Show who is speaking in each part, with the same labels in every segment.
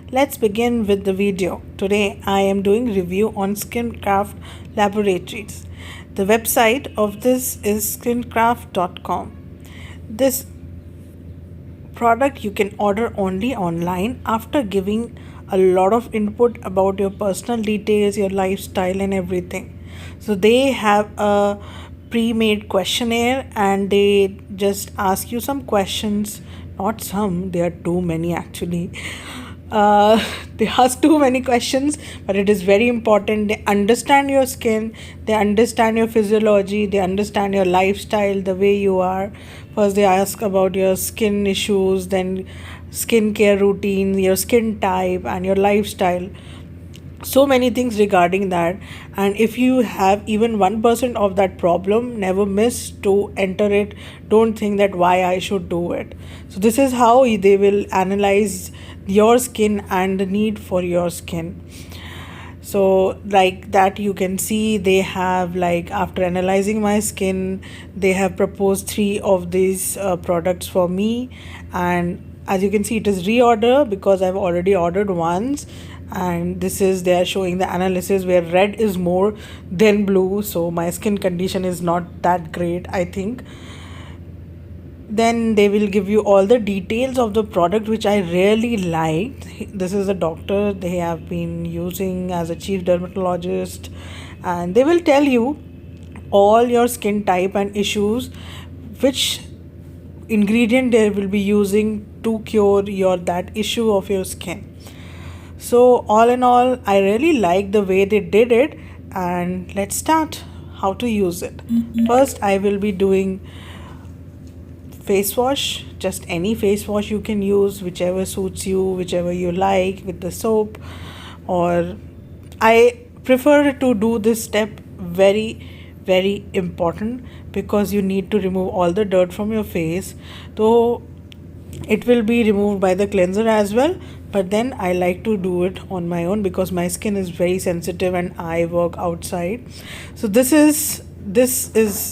Speaker 1: Let's begin with the video. Today I am doing review on Skinkraft Laboratories. The website of this is skinkraft.com. This product you can order only online after giving a lot of input about your personal details, your lifestyle and everything. So they have a pre-made questionnaire and they just ask you some questions. Not some, there are too many actually. uh, they ask too many questions, but it is very important. They understand your skin, they understand your physiology, they understand your lifestyle, the way you are. First they ask about your skin issues, then skincare routine, your skin type and your lifestyle, so many things regarding that. And if you have even 1% of that problem, never miss to enter it. Don't think that why I should do it. So this is how they will analyze your skin and the need for your skin. So like that, you can see they have, like, after analyzing my skin, they have proposed three of these products for me. And as you can see, it is reorder because I've already ordered once. And this is, they are showing the analysis where red is more than blue, so my skin condition is not that great, I think. Then they will give you all the details of the product, which I really liked. This is a doctor they have been using as a chief dermatologist, and they will tell you all your skin type and issues, which ingredient they will be using to cure your that issue of your skin. So all in all, I really like the way they did it. And let's start how to use it. First I will be doing face wash, just any face wash you can use, whichever suits you, whichever you like, with the soap. Or I prefer to do this step, very important, because you need to remove all the dirt from your face, though it will be removed by the cleanser as well. But then I like to do it on my own because my skin is very sensitive and I work outside. So this is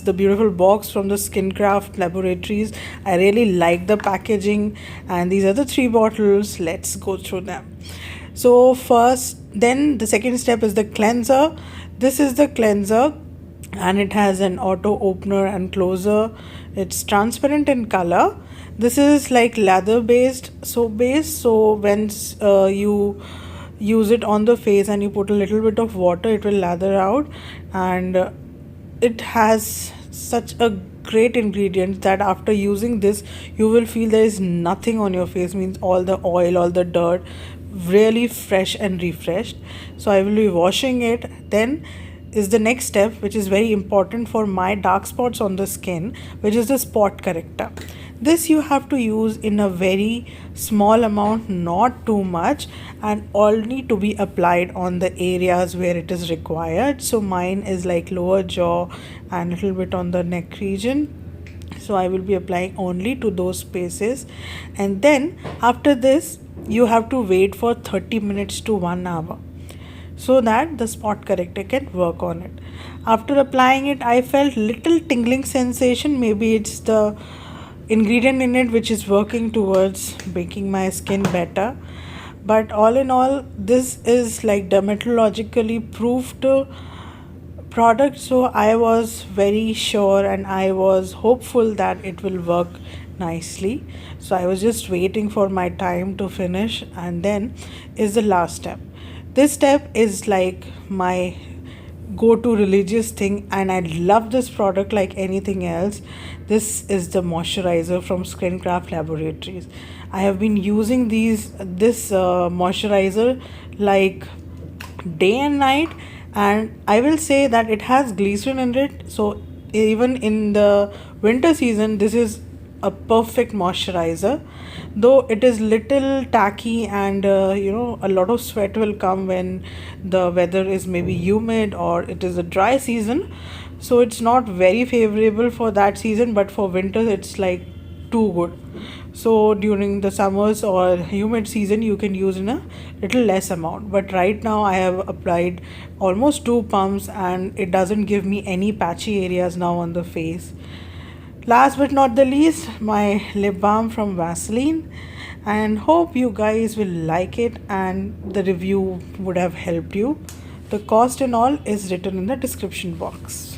Speaker 1: the beautiful box from the Skinkraft Laboratories. I really like the packaging, and these are the three bottles. Let's go through them. So first, then the second step is the cleanser. This is the cleanser, and it has an auto opener and closer. It's transparent in color. This is like lather based, soap based, so when you use it on the face and you put a little bit of water, it will lather out. And it has such a great ingredient that after using this, you will feel there is nothing on your face, means all the oil, all the dirt, really fresh and refreshed. So I will be washing it. Then is the next step, which is very important for my dark spots on the skin, which is the spot corrector. This you have to use in a very small amount, not too much, and only to be applied on the areas where it is required. So mine is like lower jaw and a little bit on the neck region. So I will be applying only to those spaces. And then after this, you have to wait for 30 minutes to 1 hour so that the spot corrector can work on it. After applying it, I felt little tingling sensation. Maybe it's the ingredient in it which is working towards making my skin better. But all in all, this is like dermatologically proved product, so I was very sure and I was hopeful that it will work nicely. So I was just waiting for my time to finish. And then is the last step. This step is like my go-to religious thing, and I love this product like anything else. This is the moisturizer from Skinkraft Laboratories. I have been using this moisturizer like day and night, and I will say that it has glycerin in it. So even in the winter season, this is a perfect moisturizer, though it is little tacky. And a lot of sweat will come when the weather is maybe humid or it is a dry season, so it's not very favorable for that season. But for winter, it's like too good. So during the summers or humid season, you can use in a little less amount. But right now I have applied almost 2 pumps and it doesn't give me any patchy areas now on the face. Last but not the least, my lip balm from Vaseline. and hope you guys will like it and the review would have helped you. The cost and all is written in the description box.